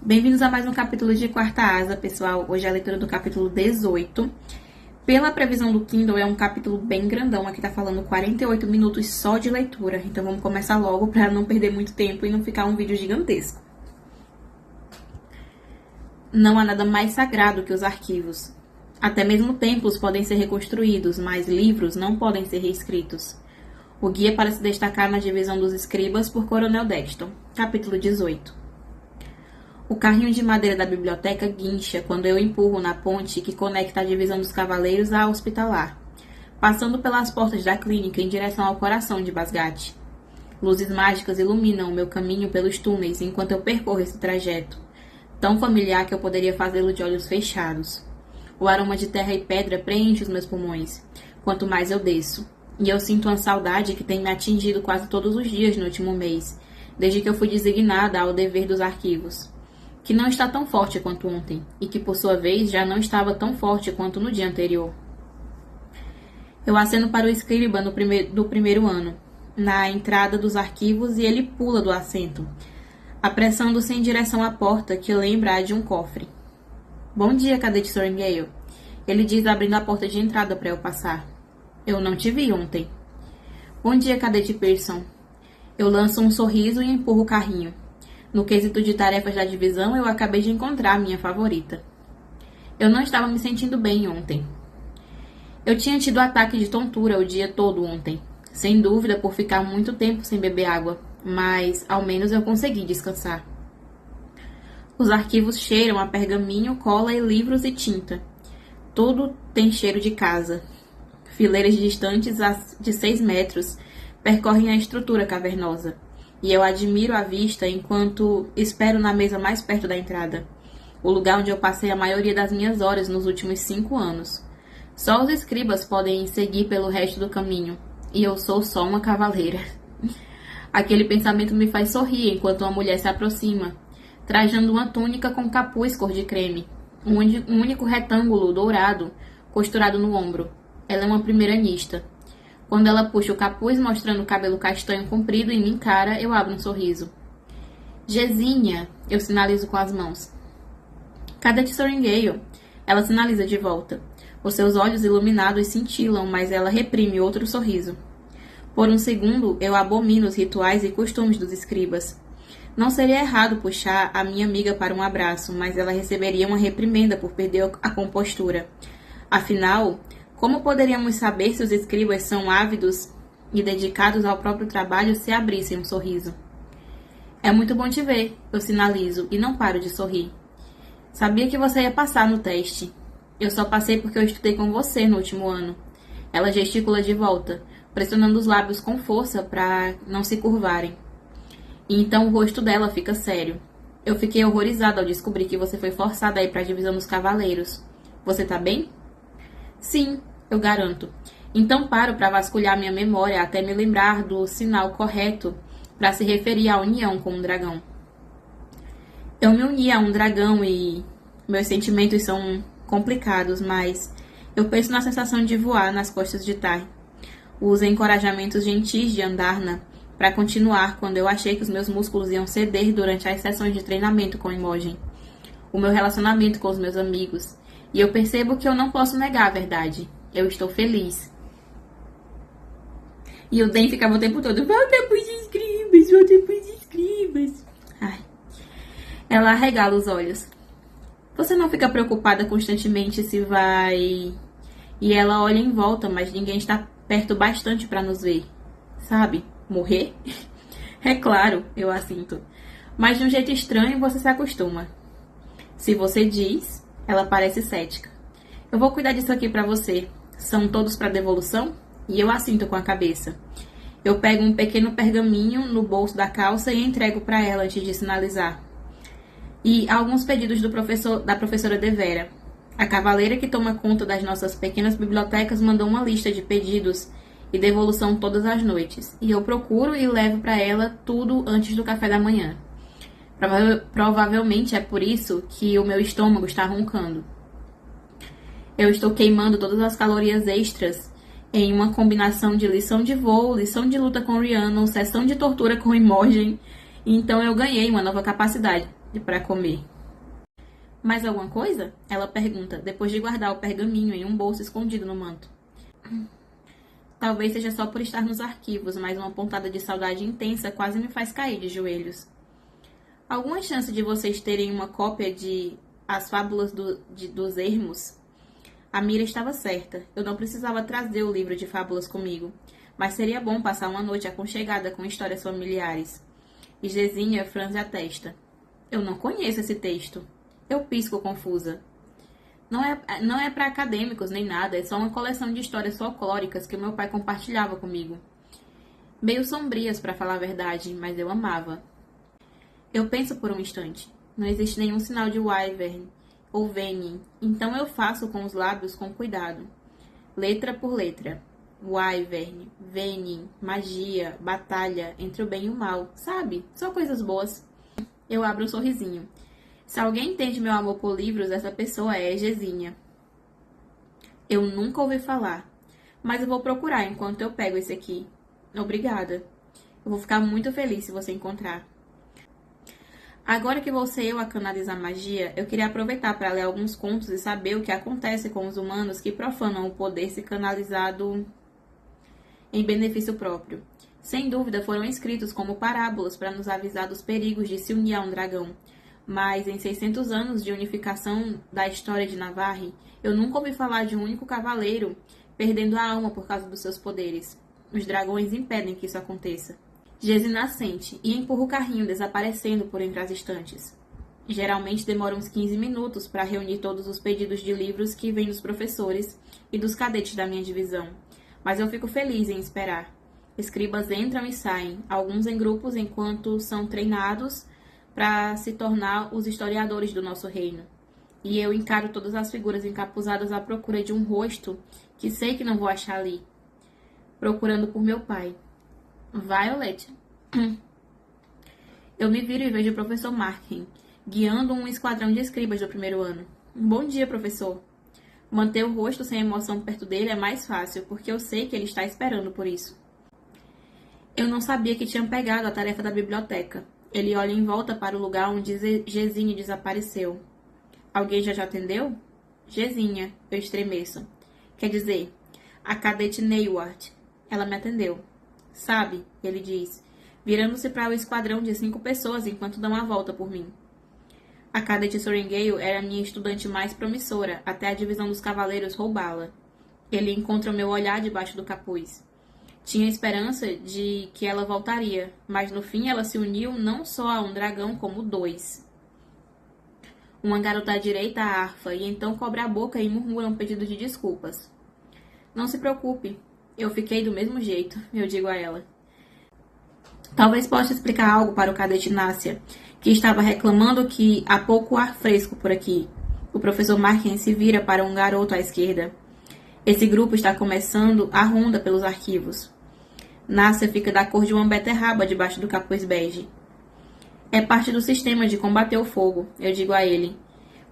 Bem-vindos a mais um capítulo de Quarta Asa, pessoal. Hoje é a leitura do capítulo 18. Pela previsão do Kindle, é um capítulo bem grandão. Aqui tá falando 48 minutos só de leitura. Então vamos começar logo para não perder muito tempo e não ficar um vídeo gigantesco. Não há nada mais sagrado que os arquivos. Até mesmo templos podem ser reconstruídos, mas livros não podem ser reescritos. O guia para se destacar na divisão dos escribas por Coronel Dexton. Capítulo 18. O carrinho de madeira da biblioteca guincha quando eu empurro na ponte que conecta a divisão dos cavaleiros à hospitalar, passando pelas portas da clínica em direção ao coração de Basgate. Luzes mágicas iluminam o meu caminho pelos túneis enquanto eu percorro esse trajeto, tão familiar que eu poderia fazê-lo de olhos fechados. O aroma de terra e pedra preenche os meus pulmões, quanto mais eu desço. E eu sinto uma saudade que tem me atingido quase todos os dias no último mês, desde que eu fui designada ao dever dos arquivos, que não está tão forte quanto ontem, e que por sua vez já não estava tão forte quanto no dia anterior. Eu aceno para o escriba do primeiro ano, na entrada dos arquivos, e ele pula do assento, apressando-se em direção à porta que lembra a de um cofre. Bom dia, cadete Sorrengail, ele diz abrindo a porta de entrada para eu passar. Eu não te vi ontem. Bom dia, cadete Pearson. Eu lanço um sorriso e empurro o carrinho. No quesito de tarefas da divisão, eu acabei de encontrar a minha favorita. Eu não estava me sentindo bem ontem. Eu tinha tido ataque de tontura o dia todo ontem, sem dúvida por ficar muito tempo sem beber água, mas ao menos eu consegui descansar. Os arquivos cheiram a pergaminho, cola e livros e tinta. Tudo tem cheiro de casa. Fileiras distantes de 6 metros percorrem a estrutura cavernosa, e eu admiro a vista enquanto espero na mesa mais perto da entrada, o lugar onde eu passei a maioria das minhas horas nos últimos 5 anos. Só os escribas podem seguir pelo resto do caminho, e eu sou só uma cavaleira. Aquele pensamento me faz sorrir enquanto uma mulher se aproxima, trajando uma túnica com capuz cor de creme, um único retângulo dourado costurado no ombro. Ela é uma primeiranista. Quando ela puxa o capuz mostrando o cabelo castanho comprido e me encara, eu abro um sorriso. Gesinha, eu sinalizo com as mãos. Cadete Sorrengail, ela sinaliza de volta. Os seus olhos iluminados cintilam, mas ela reprime outro sorriso. Por um segundo, eu abomino os rituais e costumes dos escribas. Não seria errado puxar a minha amiga para um abraço, mas ela receberia uma reprimenda por perder a compostura. Afinal, como poderíamos saber se os escribas são ávidos e dedicados ao próprio trabalho se abrissem um sorriso? É muito bom te ver, eu sinalizo e não paro de sorrir. Sabia que você ia passar no teste. Eu só passei porque eu estudei com você no último ano. Ela gesticula de volta, pressionando os lábios com força para não se curvarem. E então o rosto dela fica sério. Eu fiquei horrorizada ao descobrir que você foi forçada a ir para a divisão dos cavaleiros. Você tá bem? Sim, eu garanto. Então paro para vasculhar minha memória até me lembrar do sinal correto para se referir à união com um dragão. Eu me uni a um dragão e meus sentimentos são complicados, mas eu penso na sensação de voar nas costas de Tai. Os encorajamentos gentis de Andarna para continuar quando eu achei que os meus músculos iam ceder durante as sessões de treinamento com Imogen. O meu relacionamento com os meus amigos. E eu percebo que eu não posso negar a verdade. Eu estou feliz. E o Den ficava o tempo todo, volta pros escribas, volta pros escribas. Ai. Ela arregala os olhos. Você não fica preocupada constantemente se vai... E ela olha em volta, mas ninguém está perto bastante para nos ver. Sabe? Morrer? É claro, eu assinto. Mas de um jeito estranho você se acostuma. Se você diz... Ela parece cética. Eu vou cuidar disso aqui pra você. São todos pra devolução? E eu assinto com a cabeça. Eu pego um pequeno pergaminho no bolso da calça e entrego pra ela antes de sinalizar. E alguns pedidos da professora Devera. A cavaleira que toma conta das nossas pequenas bibliotecas mandou uma lista de pedidos e devolução todas as noites. E eu procuro e levo pra ela tudo antes do café da manhã. Provavelmente é por isso que o meu estômago está roncando. Eu estou queimando todas as calorias extras em uma combinação de lição de voo, lição de luta com Rhiannon, sessão de tortura com Imogen. Então eu ganhei uma nova capacidade. para comer. Mais alguma coisa? Ela pergunta, depois de guardar o pergaminho em um bolso escondido no manto. Talvez seja só por estar nos arquivos, mas uma pontada de saudade intensa quase me faz cair de joelhos. Alguma chance de vocês terem uma cópia de As Fábulas dos Ermos? A Mira estava certa. Eu não precisava trazer o livro de fábulas comigo, mas seria bom passar uma noite aconchegada com histórias familiares. E Gesinha franze a testa. Eu não conheço esse texto. Eu pisco confusa. Não é para acadêmicos nem nada, é só uma coleção de histórias folclóricas que meu pai compartilhava comigo. Meio sombrias, para falar a verdade, mas eu amava. Eu penso por um instante. Não existe nenhum sinal de wyvern ou venin, então eu faço com os lábios com cuidado. Letra por letra. Wyvern, venin, magia, batalha entre o bem e o mal, sabe? Só coisas boas. Eu abro um sorrisinho. Se alguém entende meu amor por livros, essa pessoa é Gesinha. Eu nunca ouvi falar, mas eu vou procurar enquanto eu pego esse aqui. Obrigada. Eu vou ficar muito feliz se você encontrar. Agora que vou ser eu a canalizar magia, eu queria aproveitar para ler alguns contos e saber o que acontece com os humanos que profanam o poder se canalizado em benefício próprio. Sem dúvida, foram escritos como parábolas para nos avisar dos perigos de se unir a um dragão. Mas em 600 anos de unificação da história de Navarre, eu nunca ouvi falar de um único cavaleiro perdendo a alma por causa dos seus poderes. Os dragões impedem que isso aconteça. Gesina assente e empurra o carrinho, desaparecendo por entre as estantes. Geralmente demora uns 15 minutos para reunir todos os pedidos de livros que vêm dos professores e dos cadetes da minha divisão. Mas eu fico feliz em esperar. Escribas entram e saem, alguns em grupos enquanto são treinados para se tornar os historiadores do nosso reino. E eu encaro todas as figuras encapuzadas à procura de um rosto que sei que não vou achar ali. Procurando por meu pai. Violet. Eu me viro e vejo o professor Markin, guiando um esquadrão de escribas do primeiro ano. Bom dia, professor. Manter o rosto sem emoção perto dele é mais fácil, porque eu sei que ele está esperando por isso. Eu não sabia que tinham pegado a tarefa da biblioteca. Ele olha em volta para o lugar onde Gesinha desapareceu. Alguém já atendeu? Gesinha, eu estremeço. Quer dizer, a cadete Neyward. Ela me atendeu. Sabe, ele diz, virando-se para o esquadrão de 5 pessoas enquanto dão a volta por mim. A cadete Sorengale era a minha estudante mais promissora, até a divisão dos cavaleiros roubá-la. Ele encontra o meu olhar debaixo do capuz. Tinha esperança de que ela voltaria, mas no fim ela se uniu não só a um dragão como 2. Uma garota à direita a arfa e então cobre a boca e murmura um pedido de desculpas. Não se preocupe, eu fiquei do mesmo jeito, eu digo a ela. Talvez possa explicar algo para o cadete Nácia, que estava reclamando que há pouco ar fresco por aqui. O professor Markin se vira para um garoto à esquerda. Esse grupo está começando a ronda pelos arquivos. Nácia fica da cor de uma beterraba debaixo do capuz bege. É parte do sistema de combater o fogo, eu digo a ele.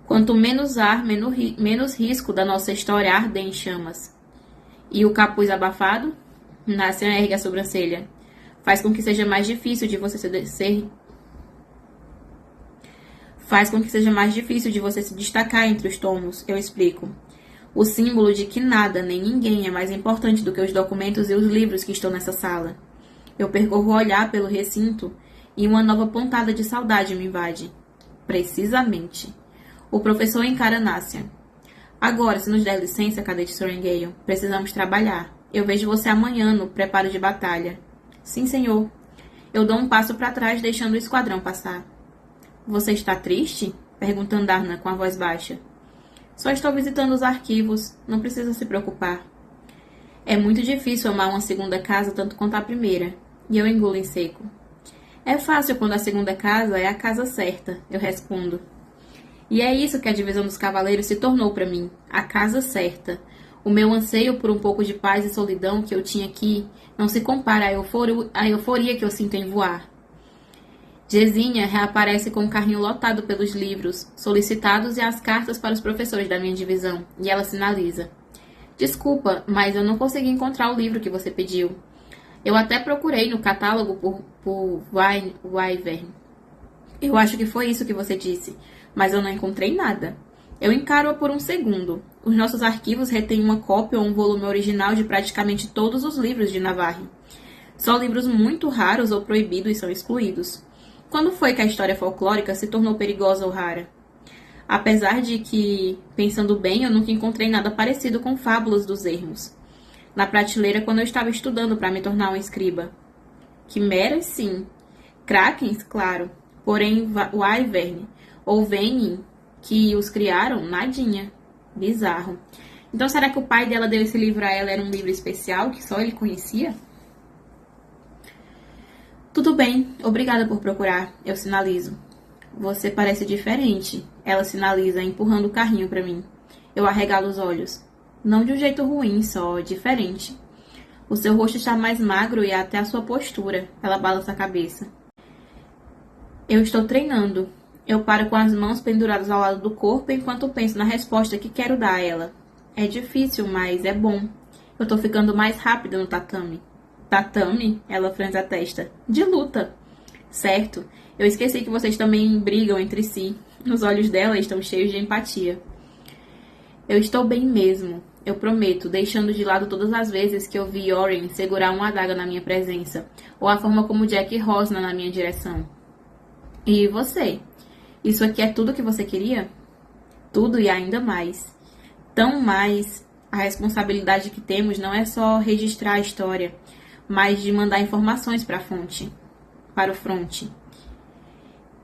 Quanto menos ar, menos risco da nossa história arder em chamas. E o capuz abafado? Nácia ergue a sobrancelha. Faz com que seja mais difícil de você se destacar entre os tomos, eu explico. O símbolo de que nada nem ninguém é mais importante do que os documentos e os livros que estão nessa sala. Eu percorro o olhar pelo recinto e uma nova pontada de saudade me invade. Precisamente. O professor encara Nácia. Agora, se nos der licença, cadete Sorengale, precisamos trabalhar. Eu vejo você amanhã no preparo de batalha. Sim, senhor. Eu dou um passo para trás, deixando o esquadrão passar. Você está triste? Pergunta Andarna com a voz baixa. Só estou visitando os arquivos. Não precisa se preocupar. É muito difícil amar uma segunda casa tanto quanto a primeira. E eu engulo em seco. É fácil quando a segunda casa é a casa certa, eu respondo. E é isso que a divisão dos cavaleiros se tornou para mim, a casa certa. O meu anseio por um pouco de paz e solidão que eu tinha aqui não se compara à euforia que eu sinto em voar. Gesinha reaparece com o carrinho lotado pelos livros, solicitados e as cartas para os professores da minha divisão, e ela sinaliza. Desculpa, mas eu não consegui encontrar o livro que você pediu. Eu até procurei no catálogo por Wyvern. Eu acho que foi isso que você disse, mas eu não encontrei nada. Eu encaro-a por um segundo. Os nossos arquivos retêm uma cópia ou um volume original de praticamente todos os livros de Navarre. Só livros muito raros ou proibidos são excluídos. Quando foi que a história folclórica se tornou perigosa ou rara? Apesar de que, pensando bem, eu nunca encontrei nada parecido com fábulas dos ermos. Na prateleira quando eu estava estudando para me tornar um escriba. Quimeras, sim. Krakens, claro. Porém, Wyvern ou Venin, que os criaram, nadinha. Bizarro. Então, será que o pai dela deu esse livro a ela era um livro especial que só ele conhecia? Tudo bem, obrigada por procurar. Eu sinalizo. Você parece diferente. Ela sinaliza, empurrando o carrinho para mim. Eu arregalo os olhos. Não de um jeito ruim, só diferente. O seu rosto está mais magro e até a sua postura. Ela balança a cabeça. Eu estou treinando. Eu paro com as mãos penduradas ao lado do corpo enquanto penso na resposta que quero dar a ela. É difícil, mas é bom. Eu estou ficando mais rápida no tatame. Tatame? Ela franze a testa. De luta. Certo. Eu esqueci que vocês também brigam entre si. Os olhos dela estão cheios de empatia. Eu estou bem mesmo. Eu prometo, deixando de lado todas as vezes que eu vi Oren segurar uma adaga na minha presença, ou a forma como Jack rosna na minha direção. E você? Isso aqui é tudo que você queria? Tudo e ainda mais. Tão mais. A responsabilidade que temos não é só registrar a história, mas de mandar informações para a fonte, para o fronte.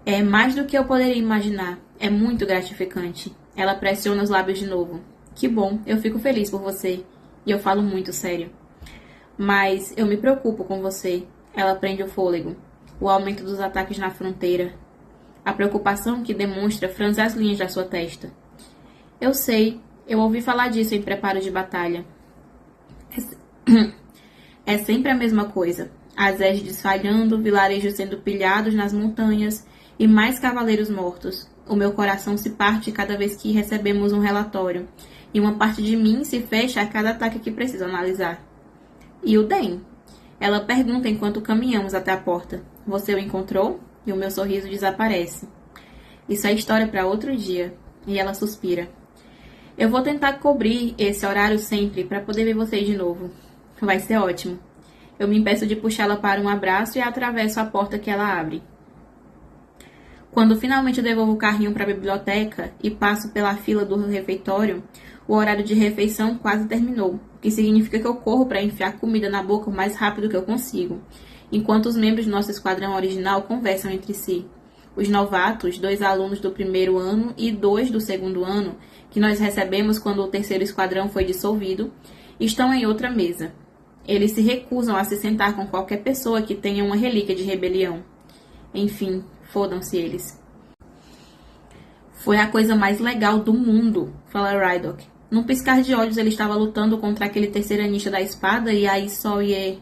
É mais do que eu poderia imaginar. É muito gratificante. Ela pressiona os lábios de novo. Que bom, eu fico feliz por você. E eu falo muito sério. Mas eu me preocupo com você. Ela prende o fôlego. O aumento dos ataques na fronteira. A preocupação que demonstra franze as linhas da sua testa. Eu sei. Eu ouvi falar disso em preparo de batalha. É sempre a mesma coisa. As égides falhando, vilarejos sendo pilhados nas montanhas e mais cavaleiros mortos. O meu coração se parte cada vez que recebemos um relatório. E uma parte de mim se fecha a cada ataque que preciso analisar. E o Den? Ela pergunta enquanto caminhamos até a porta. Você o encontrou? E o meu sorriso desaparece. Isso é história para outro dia. E ela suspira. Eu vou tentar cobrir esse horário sempre para poder ver vocês de novo. Vai ser ótimo. Eu me impeço de puxá-la para um abraço e atravesso a porta que ela abre. Quando finalmente devolvo o carrinho para a biblioteca e passo pela fila do refeitório, o horário de refeição quase terminou, o que significa que eu corro para enfiar comida na boca o mais rápido que eu consigo, enquanto os membros do nosso esquadrão original conversam entre si. Os novatos, 2 alunos do primeiro ano e 2 do segundo ano, que nós recebemos quando o terceiro esquadrão foi dissolvido, estão em outra mesa. Eles se recusam a se sentar com qualquer pessoa que tenha uma relíquia de rebelião. Enfim, fodam-se eles. Foi a coisa mais legal do mundo, fala Rydok. Num piscar de olhos ele estava lutando contra aquele terceiranista da espada e aí Sawyer...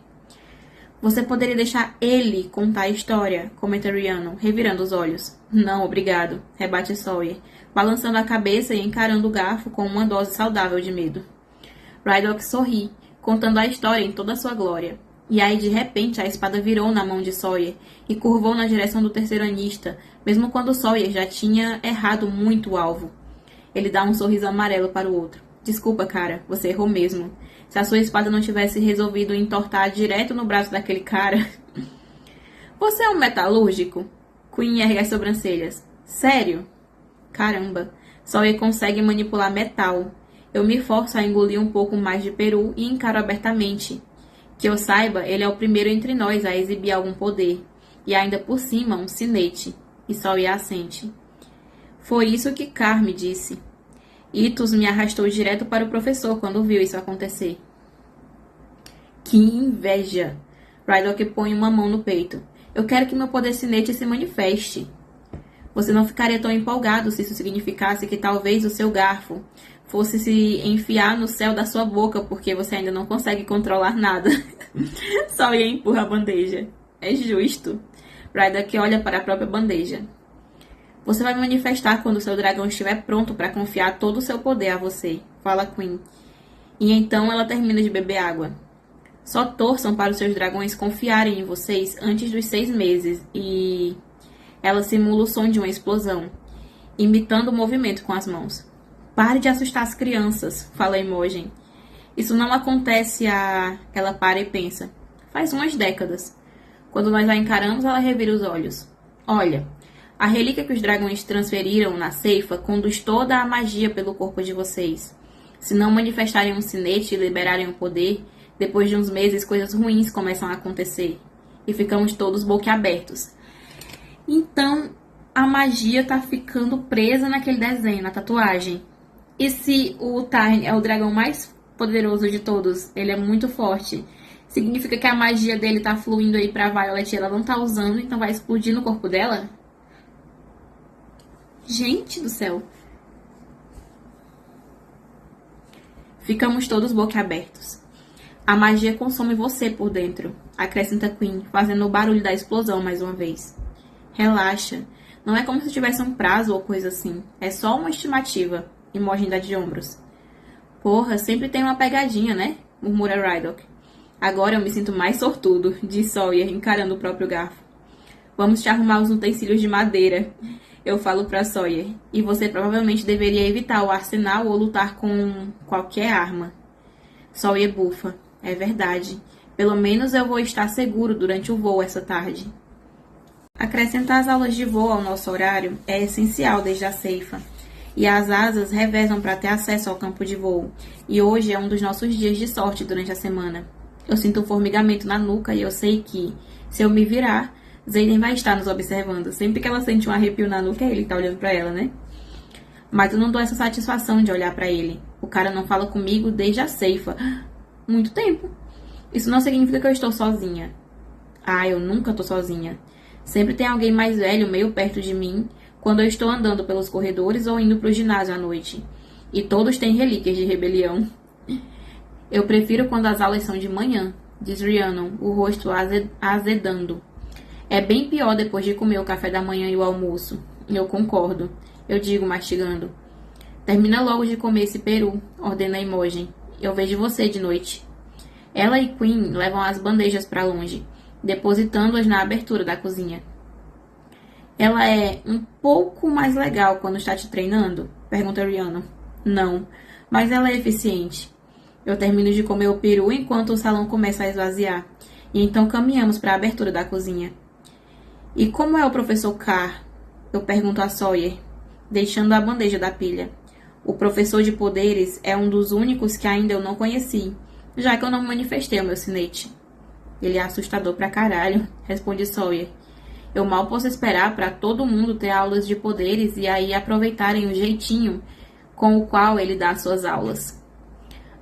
Você poderia deixar ele contar a história, comenta Rhiannon, revirando os olhos. Não, obrigado, rebate Sawyer, balançando a cabeça e encarando o garfo com uma dose saudável de medo. Rydok sorri, contando a história em toda a sua glória. E aí, de repente, a espada virou na mão de Sawyer e curvou na direção do terceiranista, mesmo quando Sawyer já tinha errado muito o alvo. Ele dá um sorriso amarelo para o outro. Desculpa, cara, você errou mesmo. Se a sua espada não tivesse resolvido entortar direto no braço daquele cara... Você é um metalúrgico? Queen ergue as sobrancelhas. Sério? Caramba, Sawyer consegue manipular metal. Eu me forço a engolir um pouco mais de peru e encaro abertamente. Que eu saiba, ele é o primeiro entre nós a exibir algum poder. E ainda por cima, um sinete. E Sawyer assente. Foi isso que Car me disse. Itus me arrastou direto para o professor quando viu isso acontecer. Que inveja! Rydok põe uma mão no peito. Eu quero que meu poder sinete se manifeste. Você não ficaria tão empolgado se isso significasse que talvez o seu garfo fosse se enfiar no céu da sua boca porque você ainda não consegue controlar nada. Sawyer empurra a bandeja. É justo. Rydok olha para a própria bandeja. Você vai manifestar quando seu dragão estiver pronto para confiar todo o seu poder a você, fala Queen. E então ela termina de beber água. Só torçam para os seus dragões confiarem em vocês antes dos 6 meses e... Ela simula o som de uma explosão, imitando o movimento com as mãos. Pare de assustar as crianças, fala Imogen. Isso não acontece há... Ela para e pensa. Faz umas décadas. Quando nós a encaramos, ela revira os olhos. Olha, a relíquia que os dragões transferiram na ceifa conduz toda a magia pelo corpo de vocês. Se não manifestarem um sinete e liberarem o poder, depois de uns meses coisas ruins começam a acontecer. E ficamos todos boquiabertos. Então, a magia tá ficando presa naquele desenho, na tatuagem. E se o Tarn é o dragão mais poderoso de todos, ele é muito forte, significa que a magia dele tá fluindo aí pra Violet e ela não tá usando, então vai explodir no corpo dela? Gente do céu. Ficamos todos boquiabertos. A magia consome você por dentro, acrescenta Queen, fazendo o barulho da explosão mais uma vez. Relaxa. Não é como se tivesse um prazo ou coisa assim. É só uma estimativa. Imogen dá de ombros. Porra, sempre tem uma pegadinha, né? Murmura Rydok. Agora eu me sinto mais sortudo, diz Sawyer, encarando o próprio garfo. Vamos te arrumar os utensílios de madeira. Eu falo pra Sawyer. E você provavelmente deveria evitar o arsenal ou lutar com qualquer arma. Sawyer bufa. É verdade. Pelo menos eu vou estar seguro durante o voo essa tarde. Acrescentar as aulas de voo ao nosso horário é essencial desde a ceifa. E as asas revezam para ter acesso ao campo de voo. E hoje é um dos nossos dias de sorte durante a semana. Eu sinto um formigamento na nuca e eu sei que, se eu me virar, Zayden vai estar nos observando. Sempre que ela sente um arrepio na nuca, é ele que tá olhando para ela, né? Mas eu não dou essa satisfação de olhar para ele. O cara não fala comigo desde a ceifa. Muito tempo. Isso não significa que eu estou sozinha. Ah, eu nunca tô sozinha. Sempre tem alguém mais velho meio perto de mim quando eu estou andando pelos corredores ou indo para o ginásio à noite. E todos têm relíquias de rebelião. Eu prefiro quando as aulas são de manhã, diz Rhiannon, o rosto azedando. É bem pior depois de comer o café da manhã e o almoço. Eu concordo, eu digo mastigando. Termina logo de comer esse peru, ordena Imogen. Eu vejo você de noite. Ela e Queen levam as bandejas para longe, depositando-as na abertura da cozinha. Ela é um pouco mais legal quando está te treinando? Pergunta Rhiannon. Não, mas ela é eficiente. Eu termino de comer o peru enquanto o salão começa a esvaziar, e então caminhamos para a abertura da cozinha. E como é o professor Carr? Eu pergunto a Sawyer, deixando a bandeja da pilha. O professor de poderes é um dos únicos que ainda eu não conheci, já que eu não manifestei o meu sinete. Ele é assustador pra caralho, responde Sawyer. Eu mal posso esperar para todo mundo ter aulas de poderes e aí aproveitarem o jeitinho com o qual ele dá suas aulas.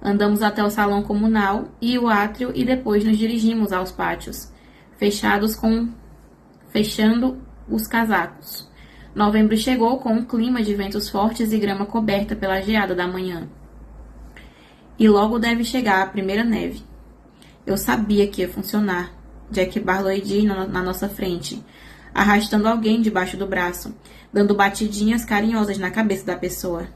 Andamos até o salão comunal e o átrio e depois nos dirigimos aos pátios, fechando os casacos. Novembro chegou com um clima de ventos fortes e grama coberta pela geada da manhã. E logo deve chegar a primeira neve. Eu sabia que ia funcionar. Jack Barlow diz na nossa frente, arrastando alguém debaixo do braço, dando batidinhas carinhosas na cabeça da pessoa.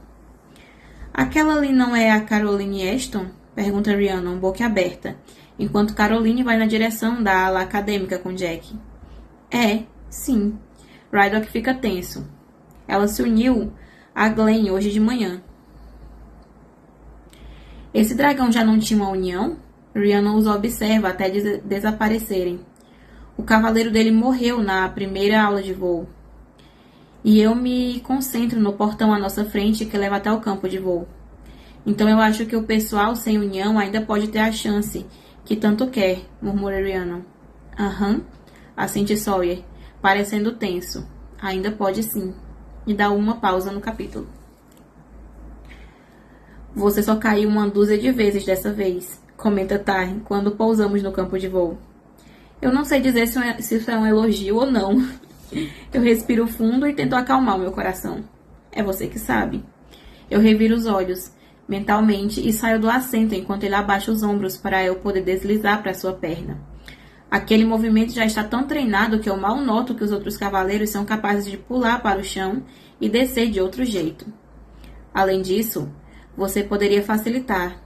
Aquela ali não é a Caroline Ashton? Pergunta Rhiannon, boca aberta, enquanto Caroline vai na direção da ala acadêmica com Jack. É, sim. Rydok fica tenso. Ela se uniu a Glenn hoje de manhã. Esse dragão já não tinha uma união? Rhiannon os observa até desaparecerem. O cavaleiro dele morreu na primeira aula de voo. E eu me concentro no portão à nossa frente que leva até o campo de voo. Então eu acho que o pessoal sem união ainda pode ter a chance que tanto quer, murmura Rhiannon. Aham, assente Sawyer, parecendo tenso. Ainda pode sim. E dá uma pausa no capítulo. Você só caiu uma dúzia de vezes dessa vez, comenta Taryn quando pousamos no campo de voo. Eu não sei dizer se isso é um elogio ou não. Eu respiro fundo e tento acalmar o meu coração. É você que sabe. Eu reviro os olhos, mentalmente, e saio do assento enquanto ele abaixa os ombros para eu poder deslizar para sua perna. Aquele movimento já está tão treinado que eu mal noto que os outros cavaleiros são capazes de pular para o chão e descer de outro jeito. Além disso, você poderia facilitar.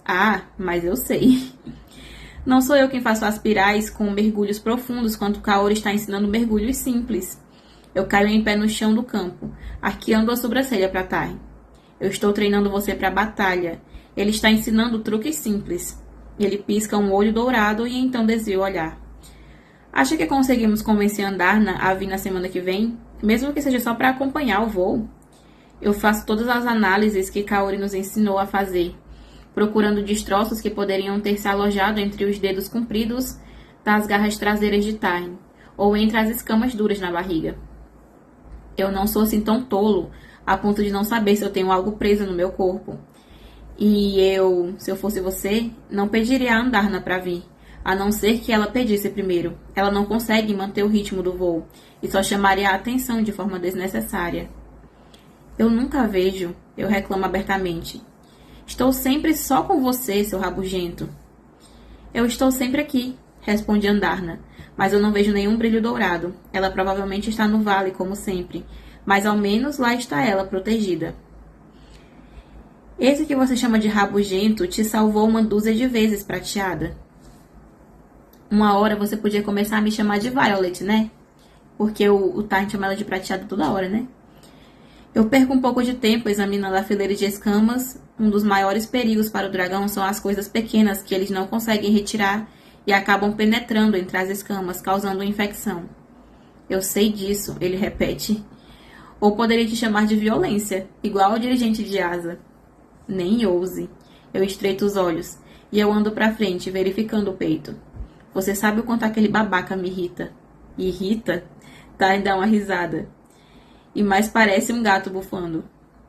Ah, mas eu sei. Não sou eu quem faço aspirais com mergulhos profundos, quanto Kaori está ensinando mergulhos simples. Eu caio em pé no chão do campo, arqueando a sobrancelha para Taryn. Eu estou treinando você para a batalha. Ele está ensinando truques simples. Ele pisca um olho dourado e então desvia o olhar. Acha que conseguimos convencer Andarna a vir na semana que vem? Mesmo que seja só para acompanhar o voo? Eu faço todas as análises que Kaori nos ensinou a fazer, procurando destroços que poderiam ter se alojado entre os dedos compridos das garras traseiras de Taryn, ou entre as escamas duras na barriga. Eu não sou assim tão tolo, a ponto de não saber se eu tenho algo preso no meu corpo. E eu, se eu fosse você, não pediria a Andarna para vir, a não ser que ela pedisse primeiro. Ela não consegue manter o ritmo do voo, e só chamaria a atenção de forma desnecessária. Eu nunca vejo, eu reclamo abertamente. Estou sempre só com você, seu rabugento. Eu estou sempre aqui, responde Andarna, mas eu não vejo nenhum brilho dourado. Ela provavelmente está no vale, como sempre, mas ao menos lá está ela, protegida. Esse que você chama de rabugento te salvou uma dúzia de vezes, prateada. Uma hora você podia começar a me chamar de Violet, né? Porque o Taryn chama ela de prateada toda hora, né? Eu perco um pouco de tempo examinando a fileira de escamas. Um dos maiores perigos para o dragão são as coisas pequenas que eles não conseguem retirar e acabam penetrando entre as escamas, causando infecção. Eu sei disso, ele repete. Ou poderia te chamar de violência, igual ao dirigente de asa. Nem ouse. Eu estreito os olhos e eu ando pra frente, verificando o peito. Você sabe o quanto aquele babaca me irrita. Irrita? Tá, e dá uma risada. E mais parece um gato bufando.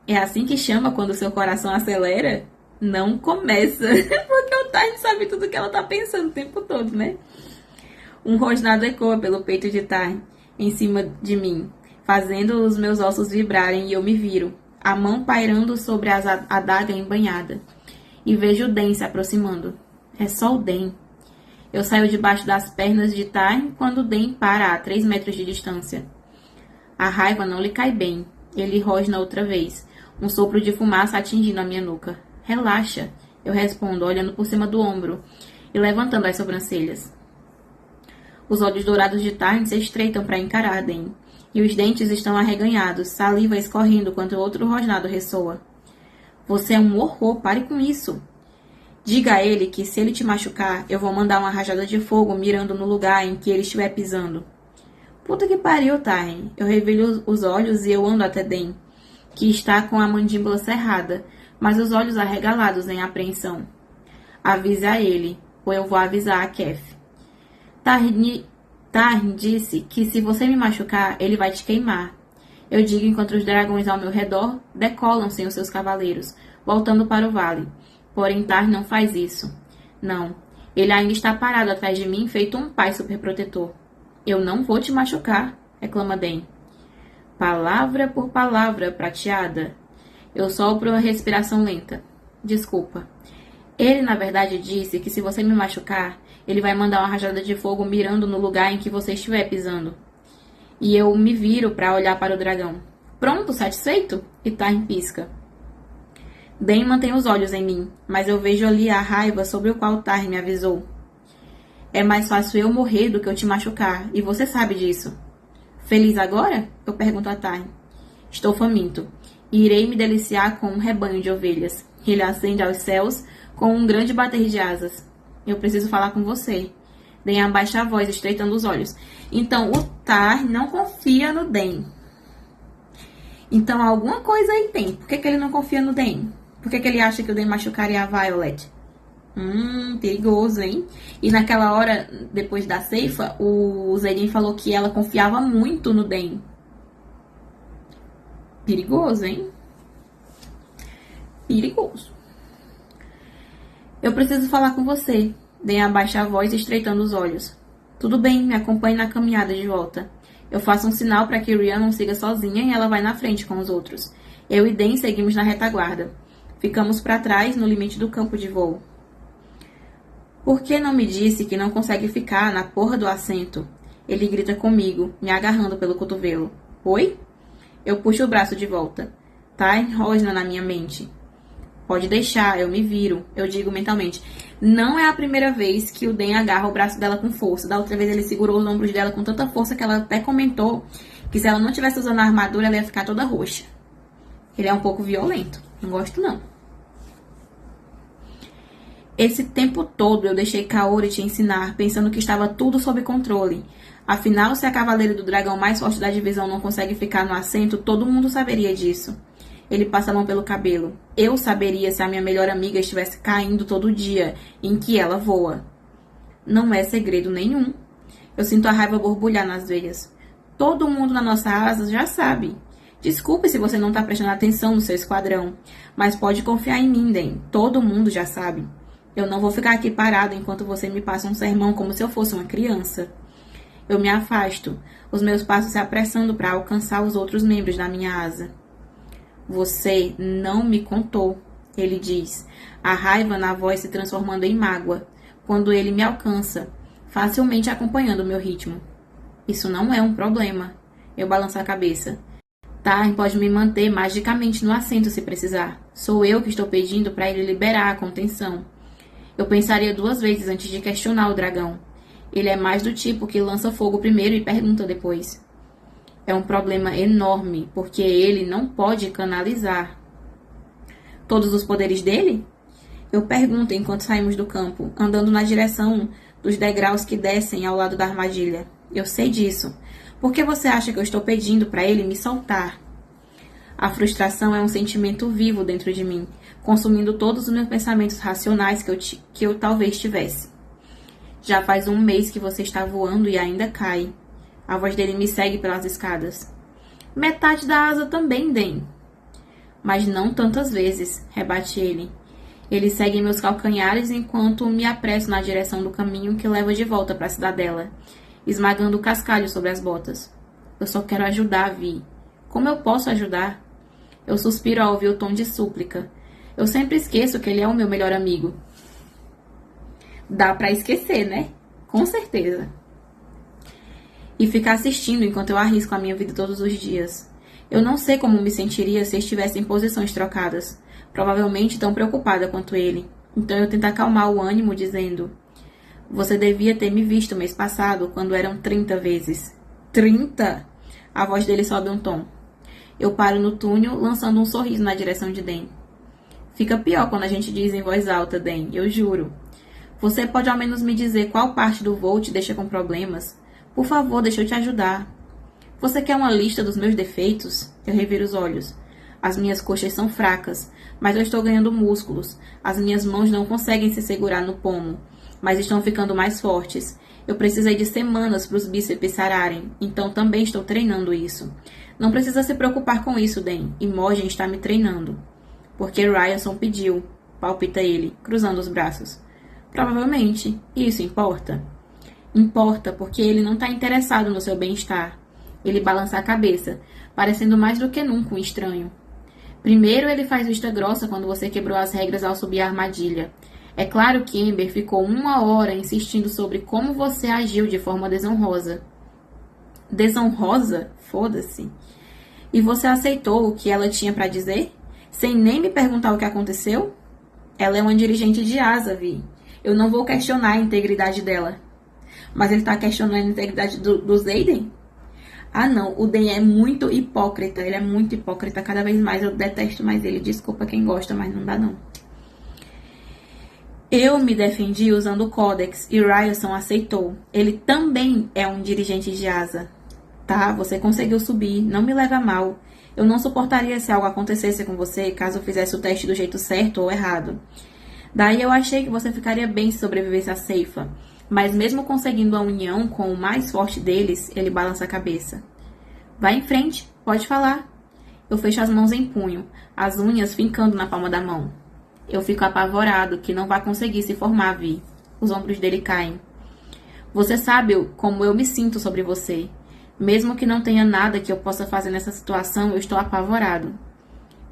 É assim que chama quando seu coração acelera? Não começa. Porque o Taryn sabe tudo que ela tá pensando o tempo todo, né? Um rosnado ecoa pelo peito de Taryn, em cima de mim, fazendo os meus ossos vibrarem e eu me viro, a mão pairando sobre a adaga embanhada. E vejo o Den se aproximando. É só o Den. Eu saio debaixo das pernas de Taryn quando o Den para a 3 metros de distância. A raiva não lhe cai bem. Ele rosna outra vez, um sopro de fumaça atingindo a minha nuca. Relaxa, eu respondo, olhando por cima do ombro e levantando as sobrancelhas. Os olhos dourados de Taryn se estreitam para encarar Den, e os dentes estão arreganhados, saliva escorrendo quando outro rosnado ressoa. Você é um horror, pare com isso. Diga a ele que, se ele te machucar, eu vou mandar uma rajada de fogo mirando no lugar em que ele estiver pisando. Puta que pariu, Taryn. Eu reviro os olhos e eu ando até Den, que está com a mandíbula cerrada, mas os olhos arregalados em apreensão. Avise a ele, ou eu vou avisar a Kef. Taryn disse que se você me machucar, ele vai te queimar. Eu digo enquanto os dragões ao meu redor decolam sem os seus cavaleiros, voltando para o vale. Porém, Taryn não faz isso. Não, ele ainda está parado atrás de mim, feito um pai superprotetor. Eu não vou te machucar, reclama Den. Palavra por palavra, prateada. Eu sopro uma respiração lenta. Desculpa. Ele, na verdade, disse que se você me machucar, ele vai mandar uma rajada de fogo mirando no lugar em que você estiver pisando. E eu me viro para olhar para o dragão. Pronto, satisfeito? E Taryn pisca. Den mantém os olhos em mim, mas eu vejo ali a raiva sobre o qual Taryn me avisou. É mais fácil eu morrer do que eu te machucar, e você sabe disso. Feliz agora? Eu pergunto a Taryn. Estou faminto, e irei me deliciar com um rebanho de ovelhas. Ele acende aos céus com um grande bater de asas. Eu preciso falar com você. Den abaixa a voz, estreitando os olhos. Então, o Taryn não confia no Den. Então, alguma coisa aí tem. Por que ele não confia no Den? Por que ele acha que o Den machucaria a Violet? Perigoso, hein? E naquela hora, depois da ceifa, o Zedin falou que ela confiava muito no Den. Perigoso, hein? Perigoso. Eu preciso falar com você. Den abaixa a voz, estreitando os olhos. Tudo bem, me acompanhe na caminhada de volta. Eu faço um sinal para que Rhea não siga sozinha e ela vai na frente com os outros. Eu e Den seguimos na retaguarda. Ficamos para trás, no limite do campo de voo. Por que não me disse que não consegue ficar na porra do assento? Ele grita comigo, me agarrando pelo cotovelo. Oi? Eu puxo o braço de volta. Taryn rosna na minha mente. Pode deixar, eu me viro, eu digo mentalmente. Não é a primeira vez que o Den agarra o braço dela com força. Da outra vez ele segurou os ombros dela com tanta força que ela até comentou que se ela não tivesse usando a armadura, ela ia ficar toda roxa. Ele é um pouco violento. Não gosto, não. Esse tempo todo eu deixei Kaori te ensinar, pensando que estava tudo sob controle. Afinal, se a cavaleira do dragão mais forte da divisão não consegue ficar no assento, todo mundo saberia disso. Ele passa a mão pelo cabelo. Eu saberia se a minha melhor amiga estivesse caindo todo dia, em que ela voa. Não é segredo nenhum. Eu sinto a raiva borbulhar nas veias. Todo mundo na nossa asa já sabe. Desculpe se você não está prestando atenção no seu esquadrão, mas pode confiar em mim, Den. Todo mundo já sabe. Eu não vou ficar aqui parado enquanto você me passa um sermão como se eu fosse uma criança. Eu me afasto, os meus passos se apressando para alcançar os outros membros da minha asa. Você não me contou, ele diz, a raiva na voz se transformando em mágoa, quando ele me alcança, facilmente acompanhando o meu ritmo. Isso não é um problema. Eu balanço a cabeça. Tarn pode me manter magicamente no assento se precisar. Sou eu que estou pedindo para ele liberar a contenção. Eu pensaria 2 vezes antes de questionar o dragão. Ele é mais do tipo que lança fogo primeiro e pergunta depois. É um problema enorme, porque ele não pode canalizar todos os poderes dele? Eu pergunto enquanto saímos do campo, andando na direção dos degraus que descem ao lado da armadilha. Eu sei disso. Por que você acha que eu estou pedindo para ele me soltar? A frustração é um sentimento vivo dentro de mim, consumindo todos os meus pensamentos racionais que eu talvez tivesse. Já faz 1 mês que você está voando e ainda cai. A voz dele me segue pelas escadas. Metade da asa também, Den. Mas não tantas vezes, rebate ele. Ele segue meus calcanhares enquanto me apresso na direção do caminho que leva de volta para a cidadela, esmagando o cascalho sobre as botas. Eu só quero ajudar, Vi. Como eu posso ajudar? Eu suspiro ao ouvir o tom de súplica. Eu sempre esqueço que ele é o meu melhor amigo. Dá pra esquecer, né? Com certeza. E ficar assistindo enquanto eu arrisco a minha vida todos os dias. Eu não sei como me sentiria se estivesse em posições trocadas. Provavelmente tão preocupada quanto ele. Então eu tento acalmar o ânimo dizendo: você devia ter me visto mês passado, quando eram 30 vezes. 30? A voz dele sobe um tom. Eu paro no túnel, lançando um sorriso na direção de Den. Fica pior quando a gente diz em voz alta, Den, eu juro. Você pode ao menos me dizer qual parte do voo te deixa com problemas? Por favor, deixa eu te ajudar. Você quer uma lista dos meus defeitos? Eu reviro os olhos. As minhas coxas são fracas, mas eu estou ganhando músculos. As minhas mãos não conseguem se segurar no pomo, mas estão ficando mais fortes. Eu precisei de semanas para os bíceps sararem, então também estou treinando isso. Não precisa se preocupar com isso, Den. Imogen está me treinando. Porque Ryerson pediu, palpita ele, cruzando os braços. Provavelmente. Isso importa? Importa, porque ele não está interessado no seu bem-estar. Ele balança a cabeça, parecendo mais do que nunca um estranho. Primeiro, ele faz vista grossa quando você quebrou as regras ao subir a armadilha. É claro que Ember ficou 1 hora insistindo sobre como você agiu de forma desonrosa. Desonrosa? Foda-se. E você aceitou o que ela tinha para dizer? Sem nem me perguntar o que aconteceu? Ela é uma dirigente de asa, Vi. Eu não vou questionar a integridade dela. Mas ele tá questionando a integridade do Xaden? Ah, não. O Den é muito hipócrita. Ele é muito hipócrita. Cada vez mais eu detesto mais ele. Desculpa quem gosta, mas não dá, não. Eu me defendi usando o Codex e Ryerson aceitou. Ele também é um dirigente de asa. Tá, você conseguiu subir. Não me leva a mal. Eu não suportaria se algo acontecesse com você caso eu fizesse o teste do jeito certo ou errado. Daí eu achei que você ficaria bem se sobrevivesse à ceifa. Mas mesmo conseguindo a união com o mais forte deles, ele balança a cabeça. Vai em frente, pode falar. Eu fecho as mãos em punho, as unhas fincando na palma da mão. Eu fico apavorado que não vai conseguir se formar, Vi. Os ombros dele caem. Você sabe como eu me sinto sobre você. Mesmo que não tenha nada que eu possa fazer nessa situação, eu estou apavorado.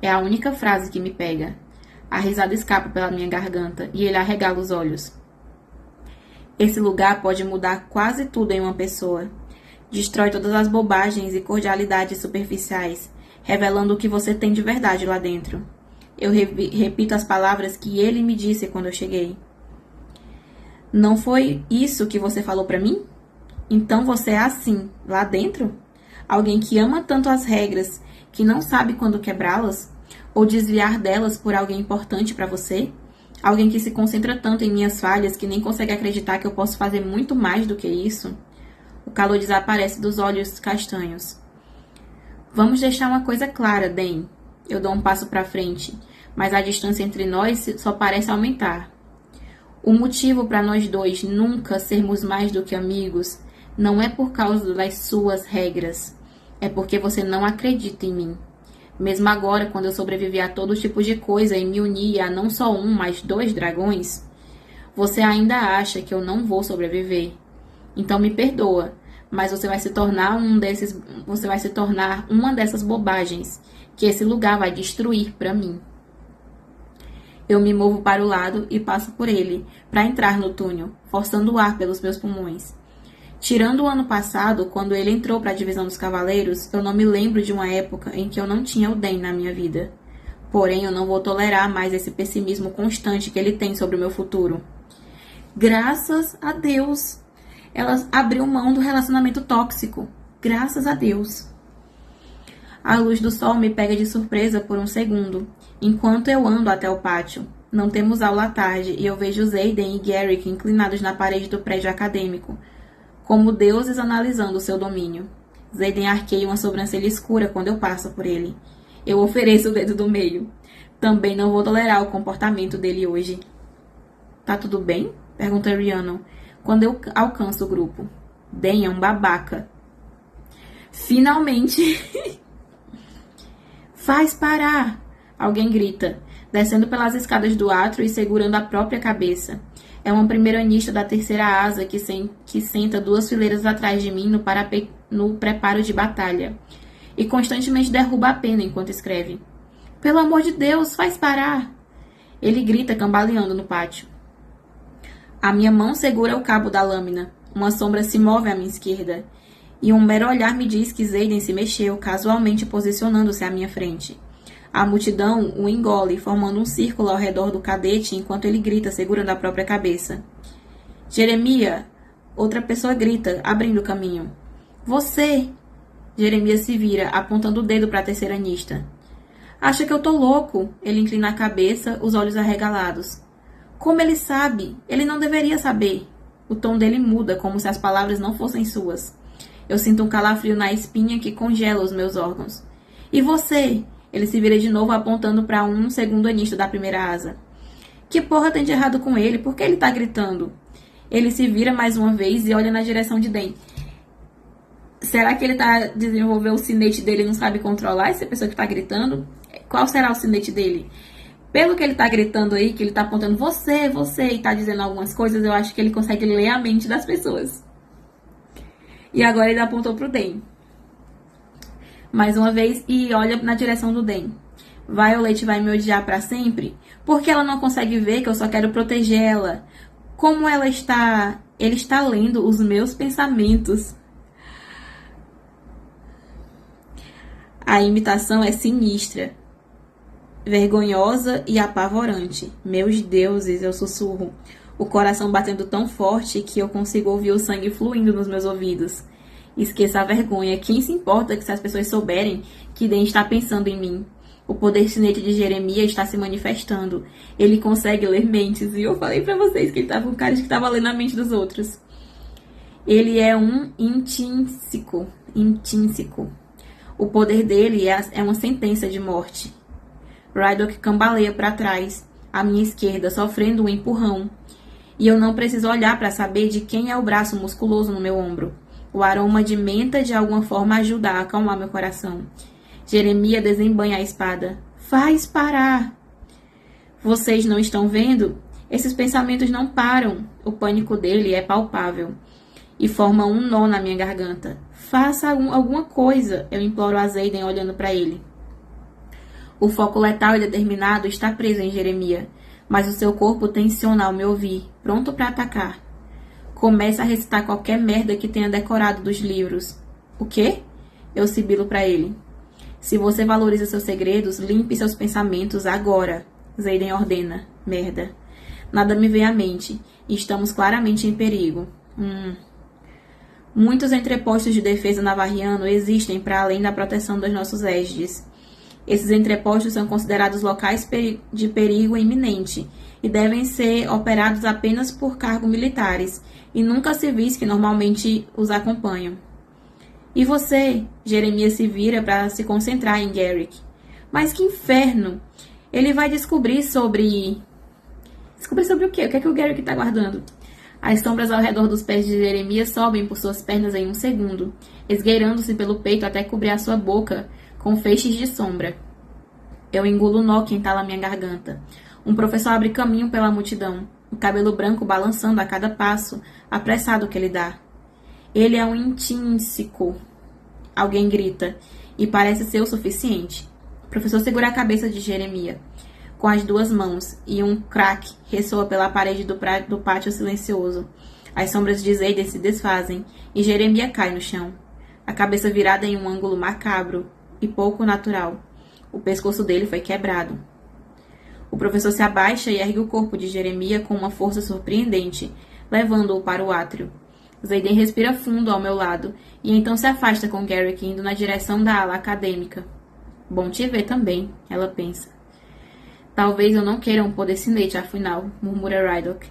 É a única frase que me pega. A risada escapa pela minha garganta e ele arregala os olhos. Esse lugar pode mudar quase tudo em uma pessoa. Destrói todas as bobagens e cordialidades superficiais, revelando o que você tem de verdade lá dentro. Eu repito as palavras que ele me disse quando eu cheguei. Não foi isso que você falou pra mim? Então você é assim, lá dentro? Alguém que ama tanto as regras que não sabe quando quebrá-las? Ou desviar delas por alguém importante para você? Alguém que se concentra tanto em minhas falhas que nem consegue acreditar que eu posso fazer muito mais do que isso? O calor desaparece dos olhos castanhos. Vamos deixar uma coisa clara, Dan. Eu dou um passo para frente, mas a distância entre nós só parece aumentar. O motivo para nós dois nunca sermos mais do que amigos não é por causa das suas regras. É porque você não acredita em mim. Mesmo agora, quando eu sobrevivi a todo tipo de coisa e me uni a não só um, mas 2 dragões, você ainda acha que eu não vou sobreviver. Então me perdoa, mas você vai se tornar uma dessas bobagens que esse lugar vai destruir para mim. Eu me movo para o lado e passo por ele, para entrar no túnel, forçando o ar pelos meus pulmões. Tirando o ano passado, quando ele entrou para a divisão dos cavaleiros, eu não me lembro de uma época em que eu não tinha o Dan na minha vida. Porém, eu não vou tolerar mais esse pessimismo constante que ele tem sobre o meu futuro. Graças a Deus, ela abriu mão do relacionamento tóxico. Graças a Deus. A luz do sol me pega de surpresa por um segundo, enquanto eu ando até o pátio. Não temos aula à tarde e eu vejo Xaden e Garrick inclinados na parede do prédio acadêmico, como deuses analisando o seu domínio. Xaden arqueia uma sobrancelha escura quando eu passo por ele. Eu ofereço o dedo do meio. Também não vou tolerar o comportamento dele hoje. Tá tudo bem? Pergunta Rhiannon, quando eu alcanço o grupo. Dan é um babaca. Finalmente! Faz parar! Alguém grita, descendo pelas escadas do átrio e segurando a própria cabeça. É uma primeira-ministra da terceira asa que senta 2 fileiras atrás de mim no preparo de batalha. E constantemente derruba a pena enquanto escreve. Pelo amor de Deus, faz parar! Ele grita cambaleando no pátio. A minha mão segura o cabo da lâmina. Uma sombra se move à minha esquerda. E um mero olhar me diz que Xaden se mexeu, casualmente posicionando-se à minha frente. A multidão o engole, formando um círculo ao redor do cadete enquanto ele grita, segurando a própria cabeça. Jeremias! Outra pessoa grita, abrindo o caminho. Você! Jeremias se vira, apontando o dedo para a terceiranista. Acha que eu tô louco? Ele inclina a cabeça, os olhos arregalados. Como ele sabe? Ele não deveria saber. O tom dele muda, como se as palavras não fossem suas. Eu sinto um calafrio na espinha que congela os meus órgãos. E você? Ele se vira de novo, apontando para um segundo anista da primeira asa. Que porra tem de errado com ele? Por que ele tá gritando? Ele se vira mais uma vez e olha na direção de Dan. Será que ele tá desenvolvendo o sinete dele e não sabe controlar essa pessoa que tá gritando? Qual será o sinete dele? Pelo que ele tá gritando aí, que ele tá apontando você, e tá dizendo algumas coisas, eu acho que ele consegue ler a mente das pessoas. E agora ele apontou pro Dan. Mais uma vez, e olha na direção do Dan. Violet vai me odiar pra sempre? Porque ela não consegue ver que eu só quero proteger ela. Como ela está... Ele está lendo os meus pensamentos. A imitação é sinistra, vergonhosa e apavorante. Meus deuses, eu sussurro, o coração batendo tão forte que eu consigo ouvir o sangue fluindo nos meus ouvidos. Esqueça a vergonha. Quem se importa que se as pessoas souberem que Dan está pensando em mim? O poder cinete de Jeremias está se manifestando. Ele consegue ler mentes. E eu falei pra vocês que ele estava com cara de que estava lendo a mente dos outros. Ele é um intrínseco. O poder dele é uma sentença de morte. Rydok cambaleia para trás, à minha esquerda, sofrendo um empurrão. E eu não preciso olhar para saber de quem é o braço musculoso no meu ombro. O aroma de menta de alguma forma ajuda a acalmar meu coração. Jeremias desembanha a espada. Faz parar! Vocês não estão vendo? Esses pensamentos não param. O pânico dele é palpável. E forma um nó na minha garganta. Faça alguma coisa, eu imploro a Xaden olhando para ele. O foco letal e determinado está preso em Jeremias, mas o seu corpo tensiona ao me ouvir, pronto para atacar. Começa a recitar qualquer merda que tenha decorado dos livros. O quê? Eu sibilo para ele. Se você valoriza seus segredos, limpe seus pensamentos agora. Xaden ordena. Merda. Nada me vem à mente. E estamos claramente em perigo. Muitos entrepostos de defesa navarriano existem para além da proteção dos nossos égides. Esses entrepostos são considerados locais de perigo iminente e devem ser operados apenas por cargos militares e nunca civis que normalmente os acompanham. E você? Jeremias se vira para se concentrar em Garrick. Mas que inferno! Ele vai descobrir sobre... Descobrir sobre o quê? O que é que o Garrick está guardando? As sombras ao redor dos pés de Jeremias sobem por suas pernas em um segundo, esgueirando-se pelo peito até cobrir a sua boca com feixes de sombra. Eu engulo o nó que entala minha garganta. Um professor abre caminho pela multidão, o cabelo branco balançando a cada passo, apressado que ele dá. Ele é um intrínseco, alguém grita, e parece ser o suficiente. O professor segura a cabeça de Jeremias com as duas mãos, e um craque ressoa pela parede do pátio silencioso. As sombras de Zayden se desfazem, e Jeremias cai no chão, a cabeça virada em um ângulo macabro e pouco natural. O pescoço dele foi quebrado. O professor se abaixa e ergue o corpo de Jeremias com uma força surpreendente, levando-o para o átrio. Zayden respira fundo ao meu lado, e então se afasta com Garrick indo na direção da ala acadêmica. Bom te ver também, ela pensa. Talvez eu não queira um poder-cinete, afinal, murmura Rydok.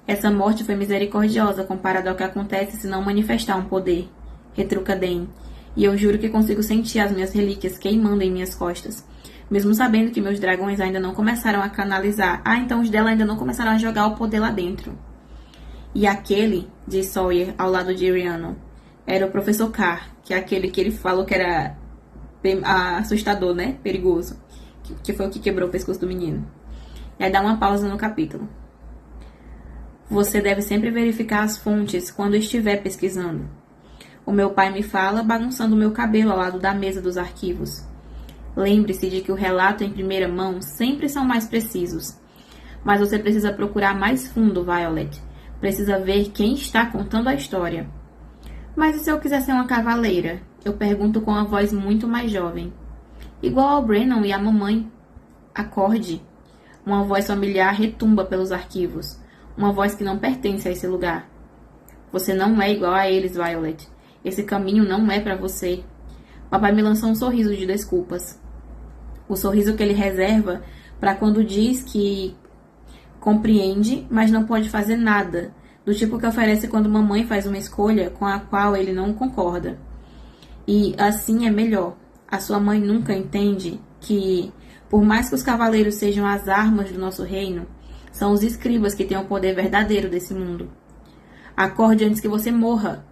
Essa morte foi misericordiosa comparada ao que acontece se não manifestar um poder, retruca Dan, e eu juro que consigo sentir as minhas relíquias queimando em minhas costas, mesmo sabendo que meus dragões ainda não começaram a canalizar. Então os dela ainda não começaram a jogar o poder lá dentro. E aquele, diz Sawyer ao lado de Rhiannon, era o professor Carr, que é aquele que ele falou que era assustador, né? Perigoso. Que foi o que quebrou o pescoço do menino. E aí dá uma pausa no capítulo. Você deve sempre verificar as fontes quando estiver pesquisando. O meu pai me fala, bagunçando o meu cabelo ao lado da mesa dos arquivos. Lembre-se de que o relato em primeira mão sempre são mais precisos. Mas você precisa procurar mais fundo, Violet. Precisa ver quem está contando a história. Mas e se eu quiser ser uma cavaleira? Eu pergunto com a voz muito mais jovem. Igual ao Brennan e à mamãe. Acorde. Uma voz familiar retumba pelos arquivos. Uma voz que não pertence a esse lugar. Você não é igual a eles, Violet. Esse caminho não é para você. Papai me lançou um sorriso de desculpas. O sorriso que ele reserva para quando diz que compreende, mas não pode fazer nada. Do tipo que oferece quando mamãe faz uma escolha com a qual ele não concorda. E assim é melhor. A sua mãe nunca entende que, por mais que os cavaleiros sejam as armas do nosso reino, são os escribas que têm o poder verdadeiro desse mundo. Acorde antes que você morra.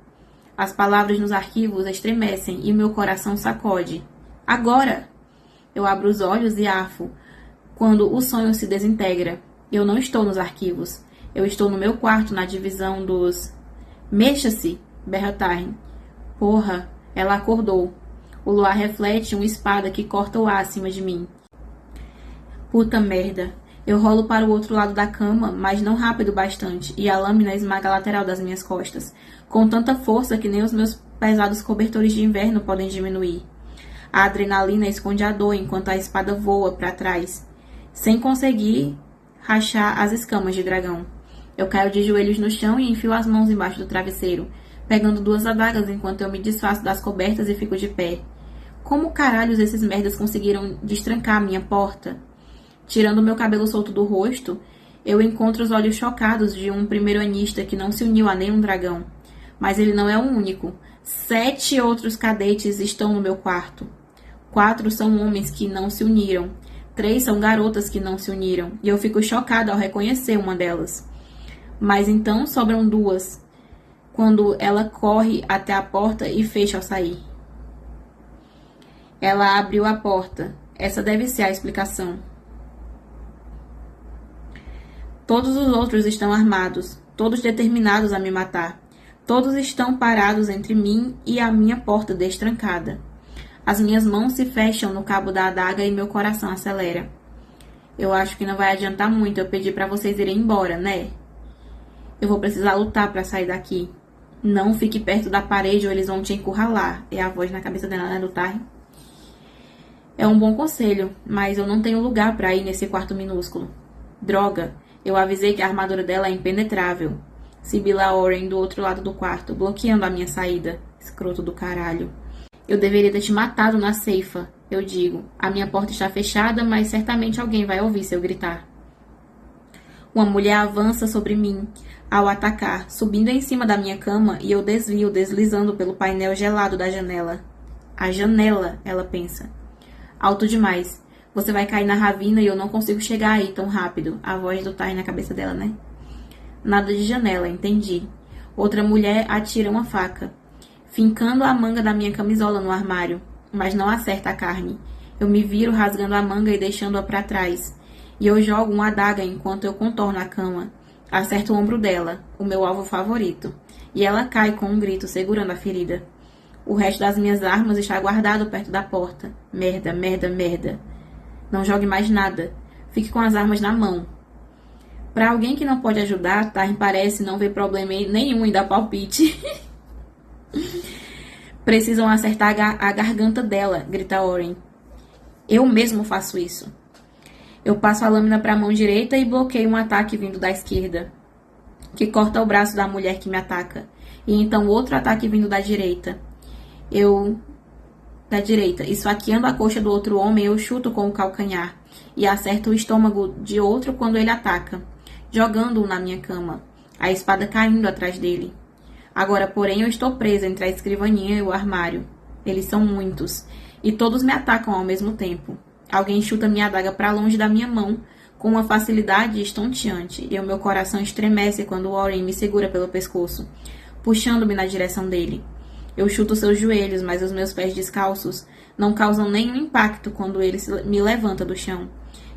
As palavras nos arquivos estremecem e meu coração sacode. Agora! Eu abro os olhos e arfo quando o sonho se desintegra. Eu não estou nos arquivos. Eu estou no meu quarto na divisão dos... Mexa-se! Berra Taryn. Porra! Ela acordou. O luar reflete uma espada que corta o ar acima de mim. Puta merda. Eu rolo para o outro lado da cama, mas não rápido bastante, e a lâmina esmaga a lateral das minhas costas, com tanta força que nem os meus pesados cobertores de inverno podem diminuir. A adrenalina esconde a dor enquanto a espada voa para trás, sem conseguir rachar as escamas de dragão. Eu caio de joelhos no chão e enfio as mãos embaixo do travesseiro, pegando duas adagas enquanto eu me desfaço das cobertas e fico de pé. Como caralhos esses merdas conseguiram destrancar a minha porta? Tirando meu cabelo solto do rosto, eu encontro os olhos chocados de um primeiro-anista que não se uniu a nenhum dragão. Mas ele não é o único. 7 outros cadetes estão no meu quarto. 4 são homens que não se uniram. 3 são garotas que não se uniram. E eu fico chocada ao reconhecer uma delas. Mas então sobram 2, quando ela corre até a porta e fecha ao sair. Ela abriu a porta. Essa deve ser a explicação. Todos os outros estão armados, todos determinados a me matar. Todos estão parados entre mim e a minha porta destrancada. As minhas mãos se fecham no cabo da adaga e meu coração acelera. Eu acho que não vai adiantar muito eu pedir para vocês irem embora, né? Eu vou precisar lutar para sair daqui. Não fique perto da parede ou eles vão te encurralar. É a voz na cabeça dela, né, do Taryn? É um bom conselho, mas eu não tenho lugar para ir nesse quarto minúsculo. Droga, eu avisei que a armadura dela é impenetrável. Sibila Oren do outro lado do quarto, bloqueando a minha saída. Escroto do caralho. Eu deveria ter te matado na ceifa, eu digo. A minha porta está fechada, mas certamente alguém vai ouvir se eu gritar. Uma mulher avança sobre mim ao atacar, subindo em cima da minha cama, e eu desvio, deslizando pelo painel gelado da janela. A janela, ela pensa. Alto demais. Você vai cair na ravina e eu não consigo chegar aí tão rápido. A voz do Ty na cabeça dela, né? Nada de janela, entendi. Outra mulher atira uma faca, fincando a manga da minha camisola no armário, mas não acerta a carne. Eu me viro rasgando a manga e deixando-a para trás. E eu jogo uma adaga enquanto eu contorno a cama. Acerto o ombro dela, o meu alvo favorito. E ela cai com um grito, segurando a ferida. O resto das minhas armas está guardado perto da porta. Merda, merda, merda. Não jogue mais nada. Fique com as armas na mão. Para alguém que não pode ajudar, Taryn parece não ver problema nenhum em dar palpite. Precisam acertar a garganta dela, grita Oren. Eu mesmo faço isso. Eu passo a lâmina para a mão direita e bloqueio um ataque vindo da esquerda, que corta o braço da mulher que me ataca. E então outro ataque vindo da direita. Esfaqueando a coxa do outro homem, eu chuto com o calcanhar e acerto o estômago de outro quando ele ataca, jogando-o na minha cama, a espada caindo atrás dele. Agora, porém, eu estou presa entre a escrivaninha e o armário. Eles são muitos, e todos me atacam ao mesmo tempo. Alguém chuta minha adaga para longe da minha mão, com uma facilidade estonteante, e o meu coração estremece quando Oren me segura pelo pescoço, puxando-me na direção dele. Eu chuto seus joelhos, mas os meus pés descalços não causam nenhum impacto quando ele me levanta do chão,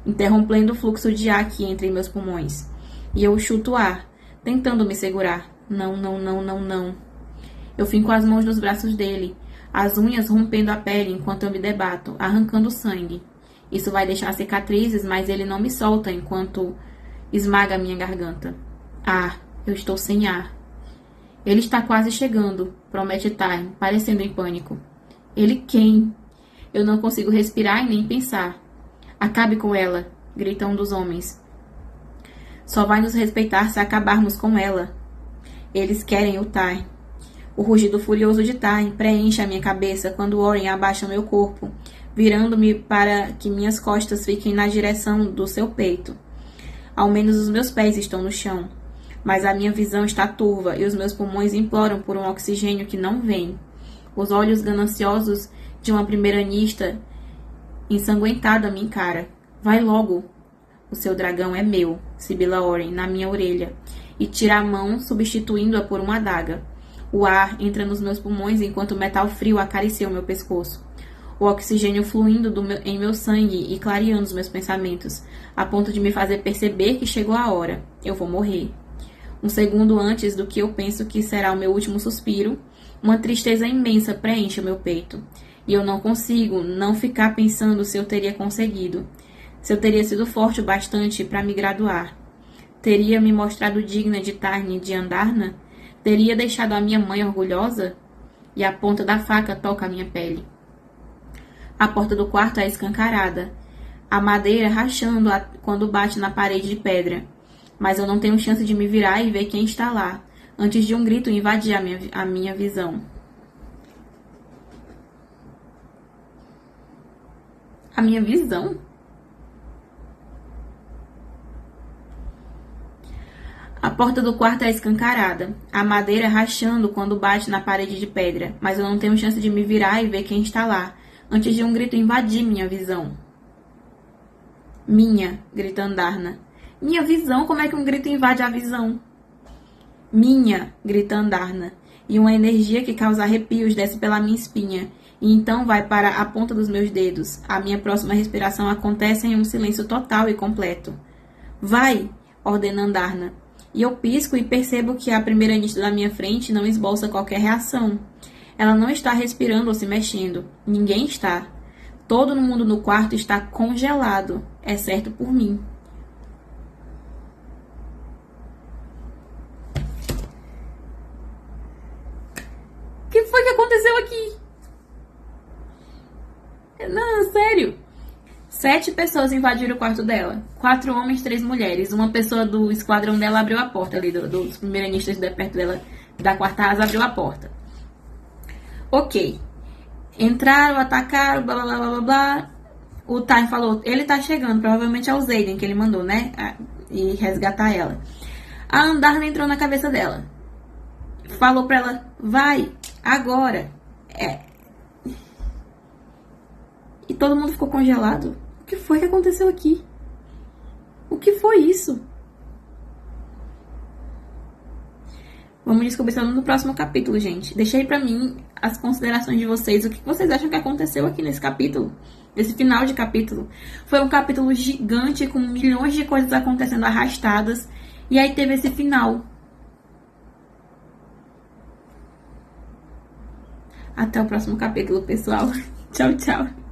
interrompendo o fluxo de ar que entra em meus pulmões. E eu chuto o ar, tentando me segurar. Não, não, não, não, não. Eu finco as mãos nos braços dele, as unhas rompendo a pele enquanto eu me debato, arrancando sangue. Isso vai deixar cicatrizes, mas ele não me solta enquanto esmaga a minha garganta. Ah, eu estou sem ar. Ele está quase chegando, promete Taryn, parecendo em pânico. Ele quem? Eu não consigo respirar e nem pensar. Acabe com ela, grita um dos homens. Só vai nos respeitar se acabarmos com ela. Eles querem o Taryn. O rugido furioso de Taryn preenche a minha cabeça quando Oren abaixa meu corpo, virando-me para que minhas costas fiquem na direção do seu peito. Ao menos os meus pés estão no chão, mas a minha visão está turva e os meus pulmões imploram por um oxigênio que não vem. Os olhos gananciosos de uma primeiranista ensanguentada me encara. Vai logo. O seu dragão é meu, sibila Oren, na minha orelha, e tira a mão, substituindo-a por uma adaga. O ar entra nos meus pulmões enquanto o metal frio acaricia o meu pescoço. O oxigênio fluindo em meu sangue e clareando os meus pensamentos, a ponto de me fazer perceber que chegou a hora. Eu vou morrer. Um segundo antes do que eu penso que será o meu último suspiro, uma tristeza imensa preenche o meu peito. E eu não consigo não ficar pensando se eu teria conseguido. Se eu teria sido forte o bastante para me graduar. Teria me mostrado digna de Taryn e de Andarna? Teria deixado a minha mãe orgulhosa? E a ponta da faca toca a minha pele. A porta do quarto é escancarada, a madeira rachando quando bate na parede de pedra. Mas eu não tenho chance de me virar e ver quem está lá, antes de um grito invadir a minha visão. A minha visão? A porta do quarto é escancarada, a madeira rachando quando bate na parede de pedra, mas eu não tenho chance de me virar e ver quem está lá, antes de um grito invadir minha visão. Minha, grita Andarna. Minha visão? Como é que um grito invade a visão? Minha, grita Andarna, e uma energia que causa arrepios desce pela minha espinha, e então vai para a ponta dos meus dedos. A minha próxima respiração acontece em um silêncio total e completo. Vai, ordena Andarna, e eu pisco e percebo que a primeira-ministra da minha frente não esboça qualquer reação. Ela não está respirando ou se mexendo. Ninguém está. Todo mundo no quarto está congelado, exceto por mim. O que foi que aconteceu aqui? Não, sério. 7 pessoas invadiram o quarto dela. 4 homens, 3 mulheres. Uma pessoa do esquadrão dela abriu a porta ali, dos primeiristas de perto dela, da quarta asa, abriu a porta. Ok. Entraram, atacaram, blá, blá, blá, blá, blá. O Ty falou, ele tá chegando, provavelmente é o Zayden que ele mandou, né? E resgatar ela. A Andarna entrou na cabeça dela. Falou pra ela, vai, agora. E todo mundo ficou congelado. O que foi que aconteceu aqui? O que foi isso? Vamos descobrir isso no próximo capítulo, gente. Deixei pra mim as considerações de vocês. O que vocês acham que aconteceu aqui nesse capítulo? Nesse final de capítulo. Foi um capítulo gigante com milhões de coisas acontecendo arrastadas. E aí teve esse final. Até o próximo capítulo, pessoal. Tchau, tchau.